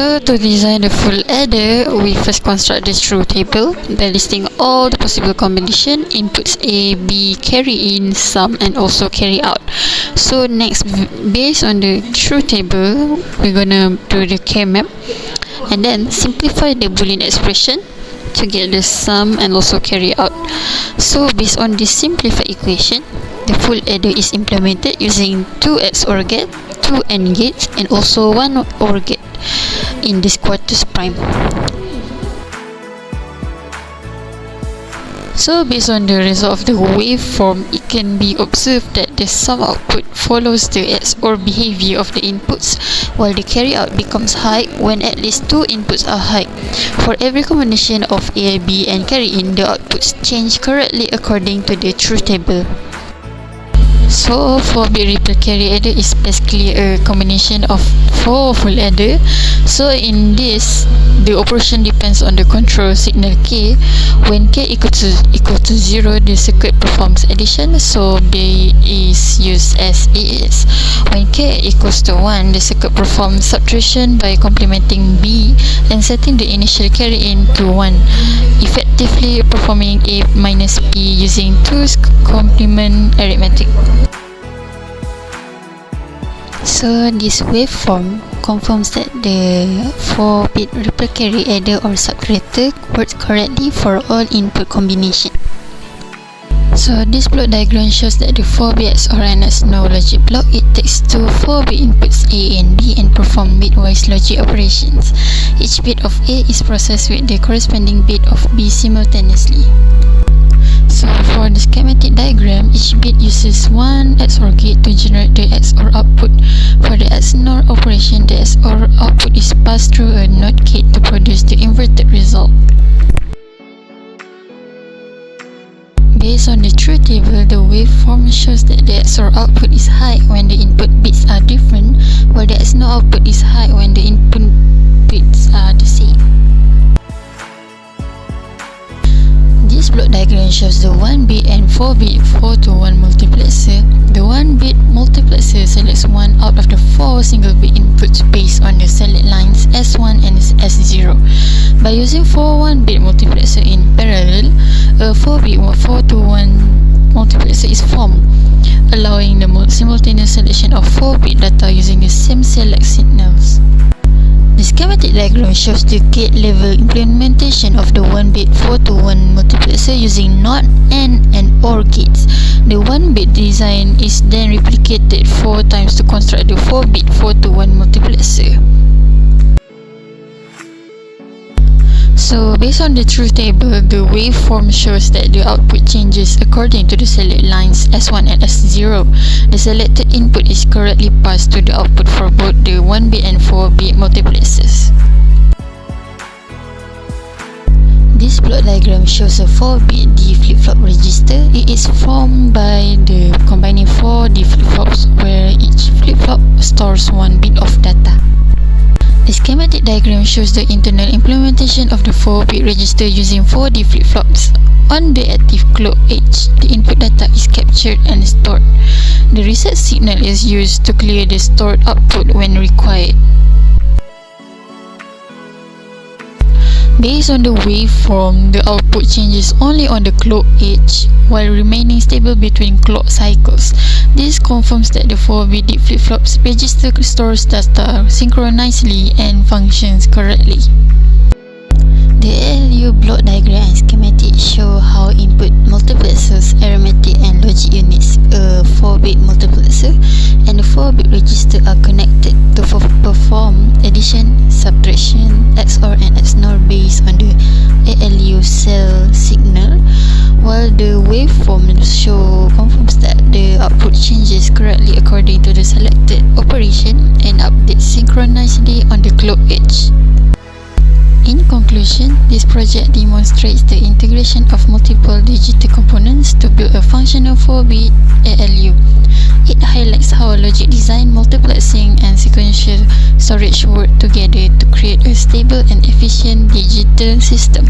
So to design the full adder, we first construct the truth table, then listing all the possible combination, inputs A, B, carry in, sum, and also carry out. So next, based on the truth table, we're gonna do the K-map, and then simplify the Boolean expression to get the sum and also carry out. So based on this simplified equation, the full adder is implemented using 2 XOR gate, 2 AND gates, and also 1 OR gate in this quarters prime. So based on the result of the waveform, it can be observed that the sum output follows the XOR behavior of the inputs, while the carry out becomes high when at least 2 inputs are high. For every combination of A, B, and carry in, the outputs change correctly according to the truth table. So 4-bit ripple carry adder is basically a combination of 4 full adder. So in this, the operation depends on the control signal K. When K equal to 0, the circuit performs addition, so B is used as AS. When K equals to 1, the circuit performs subtraction by complementing B and setting the initial carry in to 1, effectively performing A minus P using 2's complement arithmetic. So this waveform confirms that the 4-bit ripple carry adder or subtractor works correctly for all input combination. So this block diagram shows that the 4-bit XOR and XNOR logic block, it takes two 4-bit inputs A and B and perform bitwise logic operations. Each bit of A is processed with the corresponding bit of B simultaneously. So for the schematic diagram, each bit uses one XOR gate to generate the XOR output. For the XNOR operation, the XOR output is passed through a NOT gate to produce the inverted result. Based on the truth table, the waveform shows that the XOR output is high when the input bits are different, while the XNOR output is high when the input bits are the same. This block diagram shows the 1-bit and 4-bit 4-to-1 multiplexer. The 1-bit multiplexer selects one out of the 4 single-bit inputs based on the select lines S1 and S0. By using 4 1-bit multiplexer in parallel, a 4-bit 4-to-1 multiplexer is formed, allowing the simultaneous selection of 4-bit data using the same select signals. The schematic diagram shows the gate level implementation of the 1-bit 4-to-1 multiplexer using NOT, AND, and OR gates. The 1-bit design is then replicated 4 times to construct the 4-bit 4-to-1 multiplexer. So based on the truth table, the waveform shows that the output changes according to the select lines S1 and S0. The selected input is correctly passed to the output for both the 1-bit and 4-bit multiplexers. This block diagram shows a 4-bit D flip-flop register. It is formed by the combining 4 D flip-flops where each flip-flop stores 1 bit of data. The schematic diagram shows the internal implementation of the 4-bit register using 4 D flip-flops. On the active clock edge, the input data is captured and stored. The reset signal is used to clear the stored output when required. Based on the waveform, the output changes only on the clock edge while remaining stable between clock cycles. This confirms that the 4-bit D flip-flops register stores data synchronously and functions correctly. The ALU block diagram and schematic show how input multiplexers, arithmetic and logic units, a 4-bit multiplexer and the 4-bit register are connected to perform addition, subtraction, XOR and XNOR based on the ALU cell signal, while the waveform confirms that the output changes correctly according to the selected operation and updates synchronously on the clock edge. In conclusion, this project demonstrates the integration of multiple digital components to build a functional 4-bit ALU. It highlights how logic design, multiplexing, and sequential storage work together to create a stable and efficient digital system.